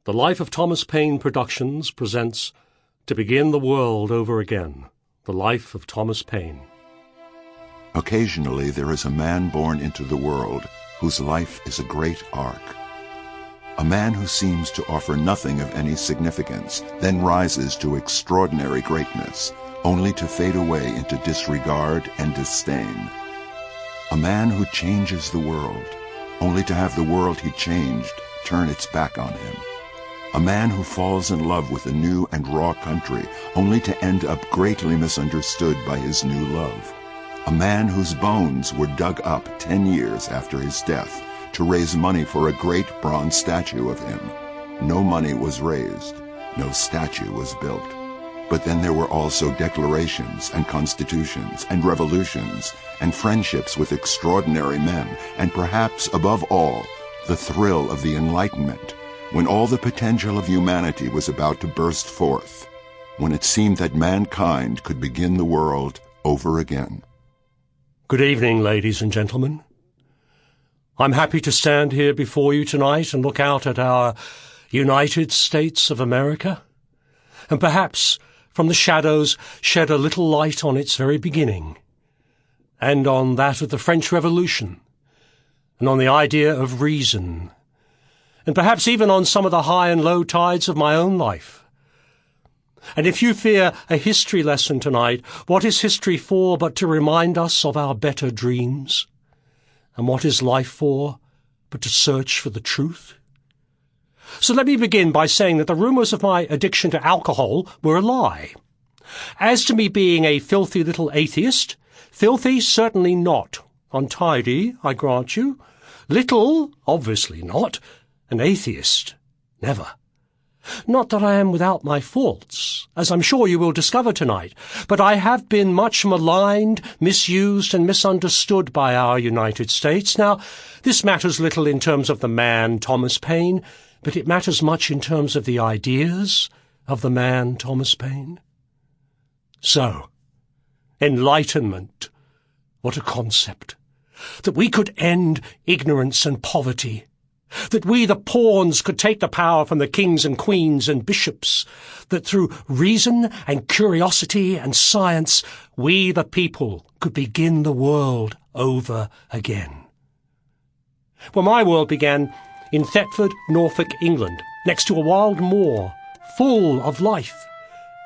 The Life of Thomas Paine Productions presents To Begin the World Over Again, The Life of Thomas Paine. Occasionally there is a man born into the world whose life is a great arc. A man who seems to offer nothing of any significance, then rises to extraordinary greatness, only to fade away into disregard and disdain. A man who changes the world, only to have the world he changed turn its back on him. A man who falls in love with a new and raw country, only to end up greatly misunderstood by his new love. A man whose bones were dug up 10 years after his death to raise money for a great bronze statue of him. No money was raised, no statue was built. But then there were also declarations and constitutions and revolutions and friendships with extraordinary men, and perhaps above all, the thrill of the Enlightenment, when all the potential of humanity was about to burst forth, when it seemed that mankind could begin the world over again. Good evening, ladies and gentlemen. I'm happy to stand here before you tonight and look out at our United States of America, and perhaps from the shadows shed a little light on its very beginning, and on that of the French Revolution, and on the idea of reason, and perhaps even on some of the high and low tides of my own life. And if you fear a history lesson tonight, what is history for but to remind us of our better dreams? And what is life for but to search for the truth? So let me begin by saying that the rumours of my addiction to alcohol were a lie. As to me being a filthy little atheist, filthy certainly not. Untidy, I grant you. Little, obviously not. An atheist, never. Not that I am without my faults, as I'm sure you will discover tonight, but I have been much maligned, misused, and misunderstood by our United States. Now, this matters little in terms of the man Thomas Paine, but it matters much in terms of the ideas of the man Thomas Paine. So, enlightenment, what a concept! That we could end ignorance and poverty, that we the pawns could take the power from the kings and queens and bishops, that through reason and curiosity and science we the people could begin the world over again. Well, my world began in Thetford, Norfolk, England, next to a wild moor, full of life,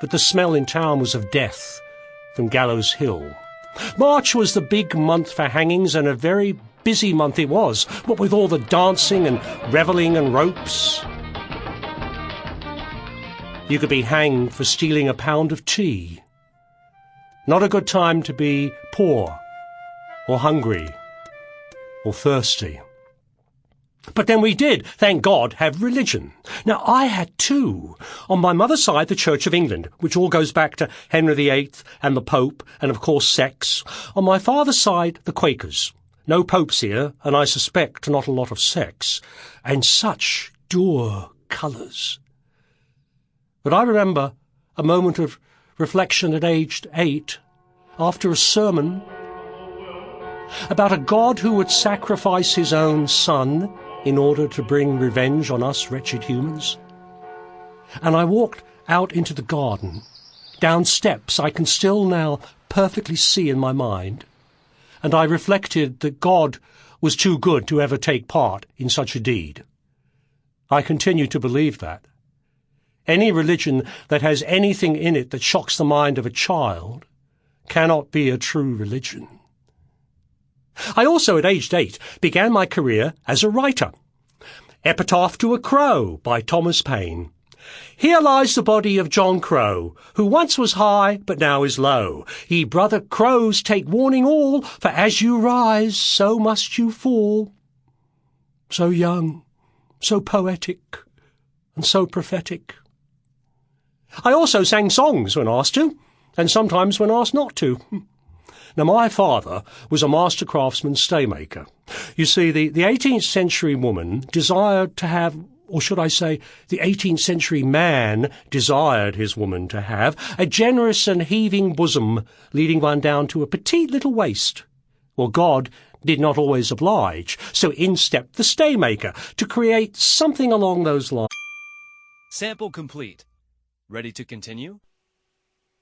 but the smell in town was of death from Gallows Hill. March was the big month for hangings, and a very busy month it was, what with all the dancing and revelling and ropes. You could be hanged for stealing a pound of tea. Not a good time to be poor, or hungry, or thirsty. But then we did, thank God, have religion. Now, I had two. On my mother's side, the Church of England, which all goes back to Henry VIII and the Pope, and of course sex. On my father's side, the Quakers. No popes here, and I suspect not a lot of sex. And such dour colours. But I remember a moment of reflection at aged 8, after a sermon, about a God who would sacrifice his own son in order to bring revenge on us wretched humans. And I walked out into the garden, down steps I can still now perfectly see in my mind, and I reflected that God was too good to ever take part in such a deed. I continue to believe that. Any religion that has anything in it that shocks the mind of a child cannot be a true religion. I also, at aged 8, began my career as a writer. Epitaph to a Crow by Thomas Paine. Here lies the body of John Crow, who once was high, but now is low. Ye brother crows, take warning all, for as you rise, so must you fall. So young, so poetic, and so prophetic. I also sang songs when asked to, and sometimes when asked not to. Now, my father was a master craftsman staymaker. You see, the 18th century woman desired to have, or should I say, the 18th century man desired his woman to have, a generous and heaving bosom, leading one down to a petite little waist. Well, God did not always oblige, so in stepped the staymaker to create something along those lines. Sample complete. Ready to continue?